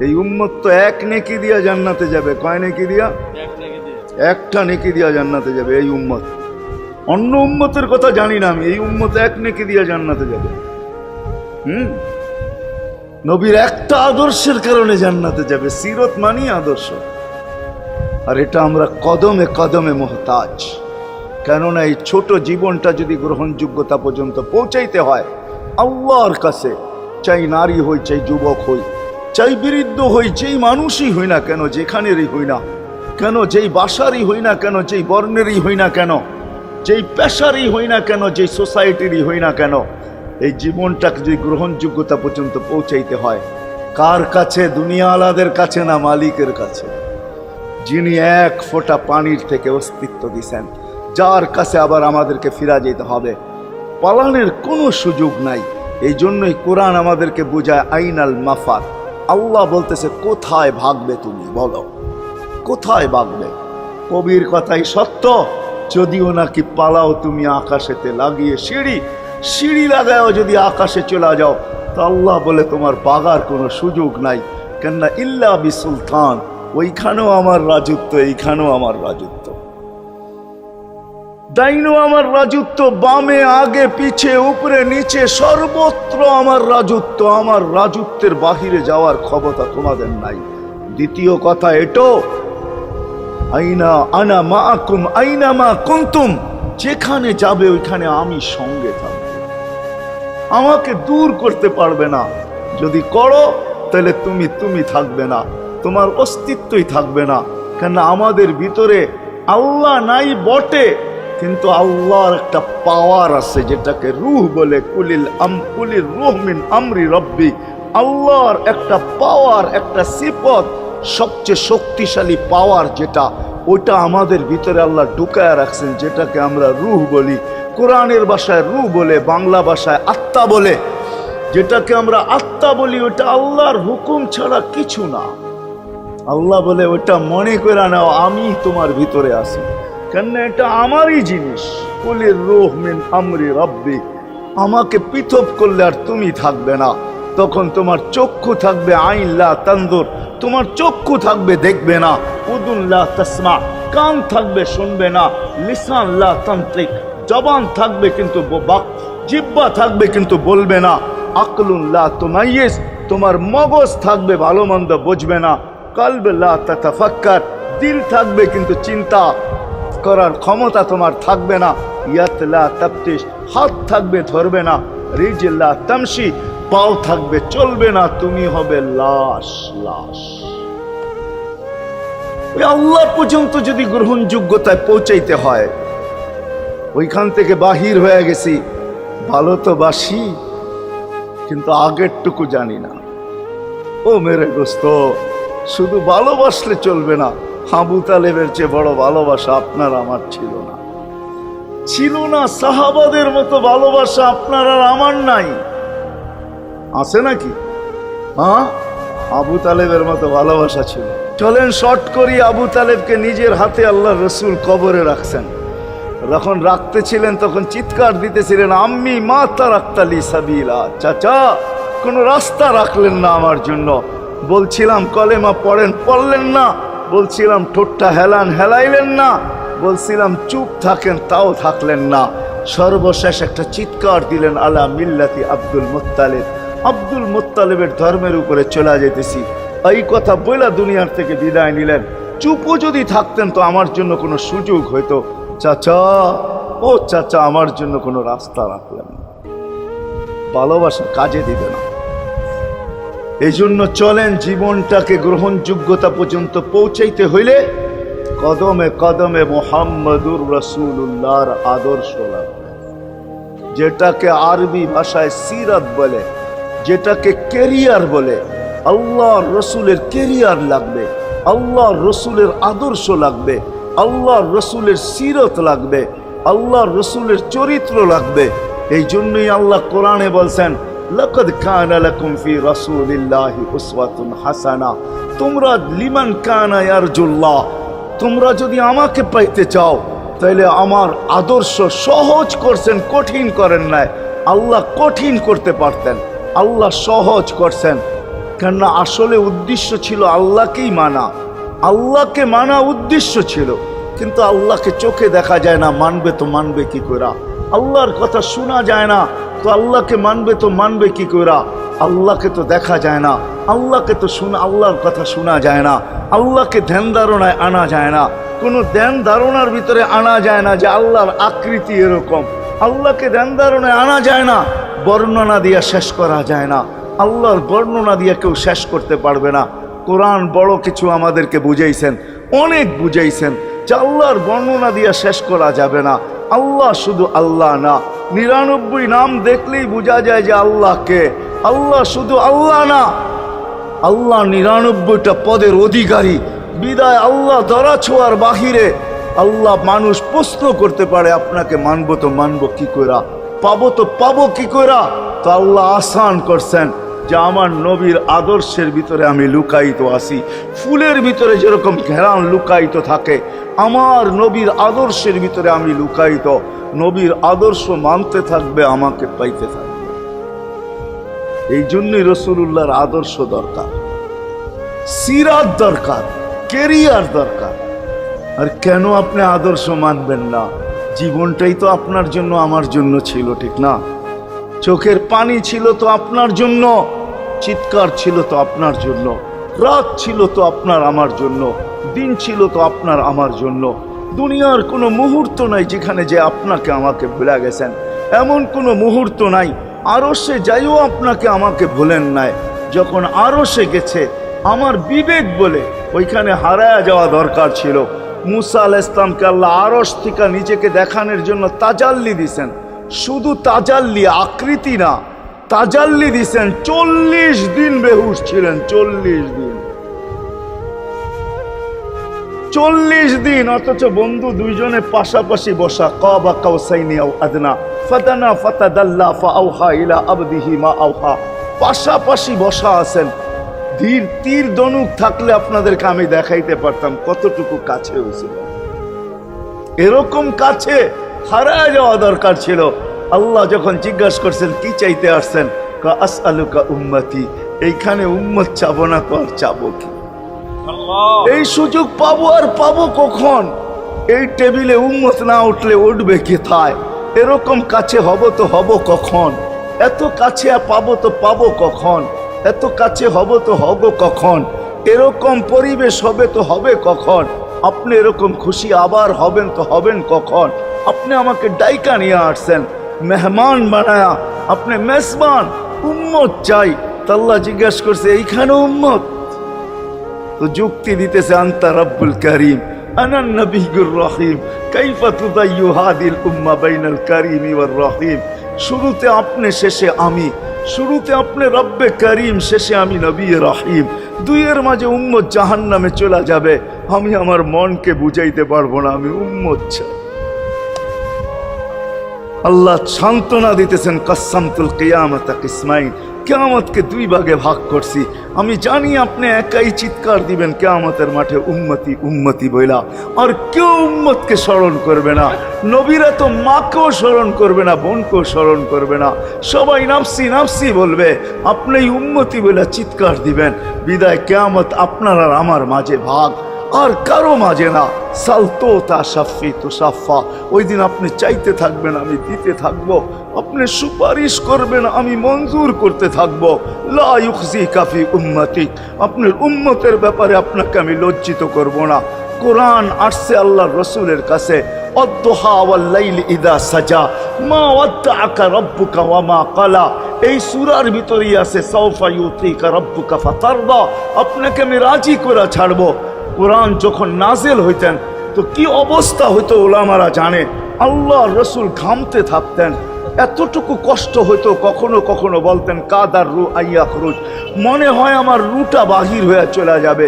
এই উম্মত তো এক নেকি দিয়া জান্নাতে যাবে। কয় নেকি দিয়া? একটা নেকি দিয়া জান্নাতে যাবে এই উম্মত। অন্য উম্মতের কথা জানি না আমি, এই উম্মত এক নেকি দিয়া জান্নাতে যাবে। নবীর একটা আদর্শের কারণে জান্নাতে যাবে। সিরত মানি আদর্শ, আর এটা আমরা কদমে কদমে মুহতাজ। কেননা এই ছোট জীবনটা যদি গ্রহণযোগ্যতা পর্যন্ত পৌঁছাইতে হয় আল্লাহর কাছে, চাই নারী হই, চাই যুবক হই, চাই বৃদ্ধ হই, যেই মানুষই হই না কেন, যেখানেরই হই না কেন, যেই বাসারই হই না কেন, যেই বর্ণেরই হই না কেন, যেই পেশারই হই না কেন, যেই সোসাইটিরই হই না কেন, এই জীবনটাকে যদি গ্রহণযোগ্যতা পর্যন্ত পৌঁছাইতে হয় কার কাছে? দুনিয়াওয়ালাদের কাছে না, মালিকের কাছে, যিনি এক ফোঁটা পানির থেকে অস্তিত্ব দিছেন, যার কাছে আবার আমাদেরকে ফিরা যেতে হবে। পালানের কোনো সুযোগ নাই। এই জন্যই কোরআন আমাদেরকে বোঝায় আইনাল মাফার। আল্লাহ বলতেছে কোথায় ভাগবে তুমি, বলো কোথায় ভাগবে? কবির কথাই সত্য, যদিও নাকি পালাও তুমি আকাশেতে লাগিয়ে সিঁড়ি, সিঁড়ি লাগাও যদি আকাশে চলে যাও, তো আল্লাহ বলে তোমার বাগার কোনো সুযোগ নাই। কেননা ইল্লা বিসুলতান, ওইখানেও আমার রাজত্ব, এইখানেও আমার রাজত্ব, ডাইনো আমার রাজত্ব, বামে আগে পিছে উপরে নিচে সর্বত্র আমার রাজত্ব। আমার রাজত্বের বাহিরে যাওয়ার ক্ষমতা তোমাদের নাই। দ্বিতীয় কথা এটো, আইনা আনা মাআকুম আইনা মা কুনতুম, যেখানে যাবে ওইখানে আমি সঙ্গে থাকব, আমাকে দূর করতে পারবে না। যদি করো তাহলে তুমি থাকবে না, তোমার অস্তিত্বই থাকবে না। কেন আমাদের ভিতরে আল্লাহ নাই বটে, কিন্তু আল্লাহর একটা পাওয়ার আছে যেটাকে রূহ বলে। কুলির রূহ মিন আমরি রব্বি, আল্লাহর একটা পাওয়ার, একটা সিফত, সবচেয়ে শক্তিশালী পাওয়ার যেটা, ওটা আমাদের ভিতরে আল্লাহ ঢুকায় রাখছেন, যেটাকে আমরা রূহ বলি। কোরআনের ভাষায় রূহ বলে, বাংলা ভাষায় আত্মা বলে। যেটাকে আমরা আত্মা বলি ওটা আল্লাহর হুকুম ছাড়া কিছু না। আল্লাহ বলে ওটা মনে করে নাও আমি তোমার ভিতরে আছি, কেন এটা আমারই জিনিস। কুলির রূহ মিন আমরি রব্বি, আমাকে পৃথক করলে আর তুমি থাকবে না। তখন তোমার চক্ষু থাকবে আইন লা তানজুর, তোমার চক্ষু থাকবে দেখবে না। উদুন লা তাসমা, কান থাকবে শুনবে না। লিসান লা তান্তিক, জবান থাকবে কিন্তু জিহ্বা থাকবে কিন্তু বলবে না। আকলুন লা তুমাইয়িজ, তোমার মগজ থাকবে ভালো মন্দ বুঝবে না। কলব লা তাতাফাক্কার, দিল থাকবে কিন্তু চিন্তা করার ক্ষমতা তোমার থাকবে না। ইয়াত লা তাফতিশ, হাত থাকবে ধরবে না। রিজল লা তামশি, পাও থাকবে চলবে না। তুমি হবে লাশ। ওই আল্লাহ পর্যন্ত যদি গ্রহণযোগ্যতায় পৌঁছাইতে হয়, ওইখান থেকে বাহির হয়ে গেছি। ভালো তো বাসি, কিন্তু আগেরটুকু জানি না। ও মেরে দোস্ত, শুধু ভালোবাসলে চলবে না। আবু তালেবের চেয়ে বড় ভালোবাসা আপনার আমার ছিল না, ছিল না। সাহাবাদের মতো ভালোবাসা আপনার আর আমার নাই। আছে নাকি? হ্যাঁ, আবু তালেবের মতো ভালোবাসা ছিল। চলেন শর্ট করি। আবু তালেবকে নিজের হাতে আল্লাহ রসুল কবরে রাখছেন। যখন রাখতেছিলেন তখন চিৎকার দিতেছিলেন, আম্মি মা তারাক্তালি সাবিলা, চাচা কোন রাস্তা রাখলেন না আমার জন্য। বলছিলাম কলেমা পড়েন, পড়লেন না। বলছিলাম ঠোঁটটা হেলান, হেলাইলেন না। বলছিলাম চুপ থাকেন, তাও থাকলেন না। সর্বশেষ একটা চিৎকার দিলেন, আলা মিল্লাতি আব্দুল মুত্তালিব, আব্দুল মুত্তালিবের ধর্মের উপরে চলে যেতেছি। এই কথা বলে দুনিয়ার থেকে বিদায় নিলেন। চুপও যদি থাকতেন তো আমার জন্য কোনো সুযোগ হইতো। চাচা, ও চাচা, আমার জন্য কোনো রাস্তা রাখলেন না। ভালোবাসা কাজে দিবে না। এই জন্য চলেন, জীবনটাকে গ্রহণযোগ্যতা পর্যন্ত পৌঁছাইতে হইলে কদমে কদমে মুহাম্মদুর রাসূলুল্লাহর আদর্শ লাগবে। যেটাকে আরবি ভাষায় সিরাত বলে, যেটাকে কেরিয়ার বলে। আল্লাহর রসুলের কেরিয়ার লাগবে, আল্লাহর রসুলের আদর্শ লাগবে, আল্লাহর রসুলের সিরত লাগবে, আল্লাহর রসুলের চরিত্র লাগবে। এই জন্যই আল্লাহ কোরআনে বলছেন, লাকাদ কানা লাকুম ফি রাসূলিল্লাহি উসওয়াতুন হাসানা, তোমরা লিমান কানা ইয়ারজুল্লাহ, তোমরা যদি আমাকে পাইতে চাও তাহলে আমার আদর্শ সহজ করছেন, কঠিন করেন নাই। আল্লাহ কঠিন করতে পারতেন, আল্লাহ সহজ করছেন। কেননা আসলে উদ্দেশ্য ছিল আল্লাহকেই মানা, আল্লাহকে মানা উদ্দেশ্য ছিল। কিন্তু আল্লাহকে চোখে দেখা যায় না, মানবে তো মানবে কি করে? আল্লাহর কথা শোনা যায় না, তো আল্লাহকে মানবে তো মানবে কি করে? আল্লাহকে তো দেখা যায় না, আল্লাহকে তো আল্লাহর কথা শোনা যায় না, আল্লাহকে ধ্যান ধারণায় আনা যায় না, কোনো ধ্যান ধারণার ভিতরে আনা যায় না যে আল্লাহর আকৃতি এরকম। আল্লাহকে ধ্যান ধারণায় আনা যায় না, বর্ণনা দিয়ে শেষ করা যায় না। আল্লাহর বর্ণনা দিয়ে কেউ শেষ করতে পারবে না। কোরআন বড় কিছু আমাদেরকে বুঝাইছেন, অনেক বুঝাইছেন যে আল্লাহর বর্ণনা দিয়ে শেষ করা যাবে না। আল্লাহ শুধু আল্লাহ না, 99 নাম দেখলেই বোঝা যায় যে আল্লাহকে। আল্লাহ শুধু আল্লাহ না, আল্লাহ 99টা পদের অধিকারী। বিদায় আল্লাহ ধরা ছোঁয়ার বাহিরে আল্লাহ মানুষ প্রশ্ন করতে পারে, আপনাকে মানবো তো মানবো কি কইরা, পাবো তো পাবো কি কইরা? তো আল্লাহ আসান করছেন যে আমার নবীর আদর্শের ভিতরে আমি লুকায়িত আছি। ফুলের ভিতরে যেরকম ঘেরান লুকায়িত থাকে, আমার নবীর আদর্শের ভিতরে আমি লুকায়িত। নবীর আদর্শ মানতে থাকবে, আমাকে পাইতে থাকবে। এই জন্যই রাসূলুল্লাহর আদর্শ দরকার, সিরাত দরকার, কেরিয়ার দরকার। আর কেন আপনি আদর্শ মানবেন না? জীবনটাই তো আপনার জন্য আমার জন্য ছিল, ঠিক না? চোখের পানি ছিল তো আপনার জন্য, চিৎকার ছিল তো আপনার জন্য, রাত ছিল তো আপনার আমার জন্য, দিন ছিল তো আপনার আমার জন্য। দুনিয়ার কোনো মুহূর্ত নাই যেখানে যে আপনাকে আমাকে ভুলে গেছেন, এমন কোনো মুহূর্ত নাই। আরশে যাইও আপনাকে আমাকে ভুলেন নাই। যখন আরশে গেছে আমার বিবেক বলে ওইখানে হারায়া যাওয়া দরকার ছিল। মুসা আলাইহিস সালামকে আল্লাহ আরশ থেকে নিজেকে দেখানোর জন্য তাজাল্লি দিছেন। শুধু তাজাল্লি, আকৃতি না, তাজাল্লি দিছেন। 40 দিন বেহুশ ছিলেন, 40 দিন, 40 দিন। অথচ বন্ধু দুইজনে পাশাপাশি বসা, কাবা কাউসাইনি আও আদনা ফাদানা ফাতাদাল্লা ফাআওহা ইলা আবদিহি মা আওহা, পাশাপাশি বসা আছেন। তীর ধনুক থাকলে আপনাদেরকে আমি দেখাইতে পারতাম কতটুকু কাছে হয়েছিল। এরকম কাছে হারায় যাওয়া দরকার ছিল। আল্লাহ যখন জিজ্ঞাসা করছেন কি চাইতে আসছেন, আসআলুকা উম্মতি, এইখানে উম্মত চাবো না তো আর চাবো কি? এই সুযোগ পাবো আর পাবো কখন? এই টেবিলে উম্মত না উঠলে উঠবে কোথায়? এরকম কাছে হব তো হব কখন? এত কাছে পাবো তো পাবো কখন? এত কাছে হব তো হব কখন? এরকম পরিবেশ হবে তো হবে কখন? আপনি এরকম খুশি আবার হবেন তো হবেন কখন? আপনি আমাকে ডাইকা নিয়ে আসছেন, মেহমান বানায়া, আপনি মেজবান, উম্মত চাই। আল্লাহ জিজ্ঞাসা করছে এইখানে উম্মত? তো যুক্তি দিতেছে আনতা রব্বুল করিম আনান নবিয়্যুর রহিম কাইফা তুদাইয়ু হাদিল উম্মাহ বাইনাল কারীমি ওয়ার রহিম। শুরুতে আপনি, শেষে আমি। শুরুতে আপনি রব্বে করিম, শেষে আমি নবী রহিম। দুইয়ের মাঝে উম্মত জাহান্নামে চলে যাবে। আমি আমার মনকে বুঝাইতে পারবো না, আমি উম্মত চাই। আল্লাহ সান্ত্বনা দিতেছেন, কাসসামতুল কিয়ামাতা কিসমাইন, কিয়ামতকে 2 ভাগে ভাগ করছি। আমি জানি আপনি একাই চিৎকার দিবেন কিয়ামতের মাঠে উম্মতি উম্মতি বইলা, আর কেউ উম্মতকে স্মরণ করবে না। নবীরা তো মাকেও স্মরণ করবে না, বোনকেও স্মরণ করবে না, সবাই নাফসি নাফসি বলবে। আপনি উম্মতি বইলা চিৎকার দিবেন। বিদায় কিয়ামত আপনার আর আমার মাঝে ভাগ, আর কারো মাঝে না। সালতো তা সাফি তো সাফা, ওই দিন আপনি চাইতে থাকবেন, আমি দিতে থাকবো। আপনি সুপারিশ করবেন, আমি মঞ্জুর করতে থাকবো। লা ইউখজিকা ফি উম্মতিক, আপনার উম্মতের ব্যাপারে আপনাকে আমি লজ্জিত করব না। কোরআন আসছে আল্লাহর রাসূলের কাছে, অদ্দুহা ওয়াল লাইলি ইদা সাজা মা ওয়াদ্দাআকা রাব্বুকা ওয়া মা ক্বালা। এই সূরার ভিতরেই আছে সাউফা ইউতিকা রাব্বুকা ফাতারদা, আপনাকে আমি রাজি করে ছাড়বো। কোরআন যখন নাজেল হইতেন তো কি অবস্থা হইতো ওলামারা জানে। আল্লাহ রসুল ঘামতে থাকতেন, এতটুকু কষ্ট হইতো, কখনো কখনো বলতেন কাদার রু আইয়া খরুজ, মনে হয় আমার রুটা বাহির হয়ে চলে যাবে।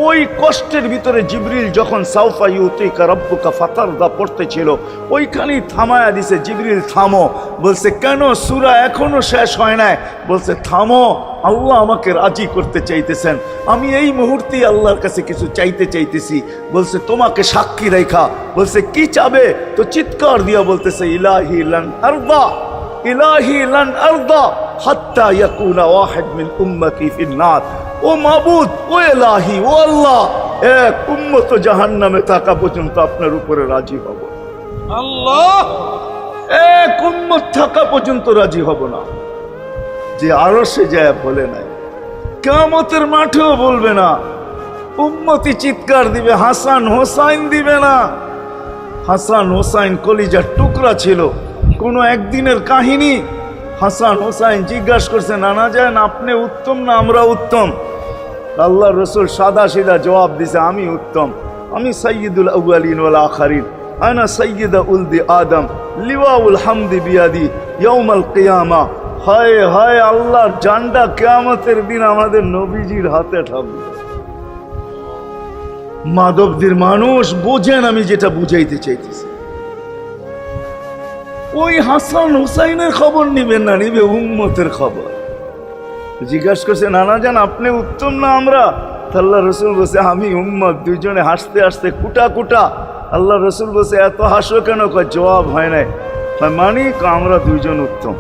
ওই কষ্টের ভিতরে জিবরিল যখন সাউফা ইউতিকা রাব্বুকা ফাতারদা পড়তেছিল, ওইখানেই থামায়া দিছে, জিবরিল থামো। বলছে কেন? সূরা এখনো শেষ হয় নাই। বলছে থামো, আল্লাহ আমাকে রাজি করতে চাইতেছেন, আমি এই মুহূর্তেই আল্লাহর কাছে কিছু চাইতে চাইতেছি। বলছে তোমাকে সাক্ষী রেখা। বলছে কি চাবে? তো চিৎকার দিয়া বলতেছে ইলাহি লান আরদা, ইলাহি লান আরদা হাত্তা ইয়াকুনা ওয়াহিদ মিন উম্মতি ফিন নার। ও মাবুদ, ও এলাহি, ও আল্লাহ, এক উম্মত জাহান্নামে থাকা পর্যন্ত আপনার উপরে রাজি হব। আল্লাহ, এক উম্মত থাকা পর্যন্ত রাজি হব না। যে আরশে যায় বলে নাই, কিয়ামতের মাঠেও বলবে না। উম্মতি চিৎকার দিবে, হাসান হোসাইন দিবে না। হাসান হোসাইন কলিজার টুকরা ছিল, কোনো একদিনের কাহিনী। হাসান হোসাইন জিজ্ঞাসা করছে, নানা যান আপনি উত্তম না আমরা উত্তম? আল্লাহ রসুল সাদা সিধা জবাব দিছে, আমি উত্তম, আমি সাইয়্যিদুল আউয়ালিন ওয়াল আখিরিন, আনা সাইয়্যিদা উলদি আদম, লিওয়াউল হামদি বিয়াদি ইয়াউমাল কিয়ামা। হায় হায়, আল্লাহর জান্ডা কিয়ামতের দিন আমাদের নবীজির হাতে থাকবে। মাধবদের মানুষ বোঝেন আমি যেটা বুঝাইতে চাইতেছি। ওই হাসান হুসাইনের খবর নিবেন না, নিবে উম্মতের খবর। জিজ্ঞাসা করছে, নানা যান আপনি উত্তম না আমরা? আল্লাহ রসুল বলছে, আমি উম্মত। দুইজনে হাসতে হাসতে কুটা কুটা। আল্লাহ রসুল বলছে, এত হাসো কেন? জবাব হয় নাই। মানি আমরা দুইজন উত্তম।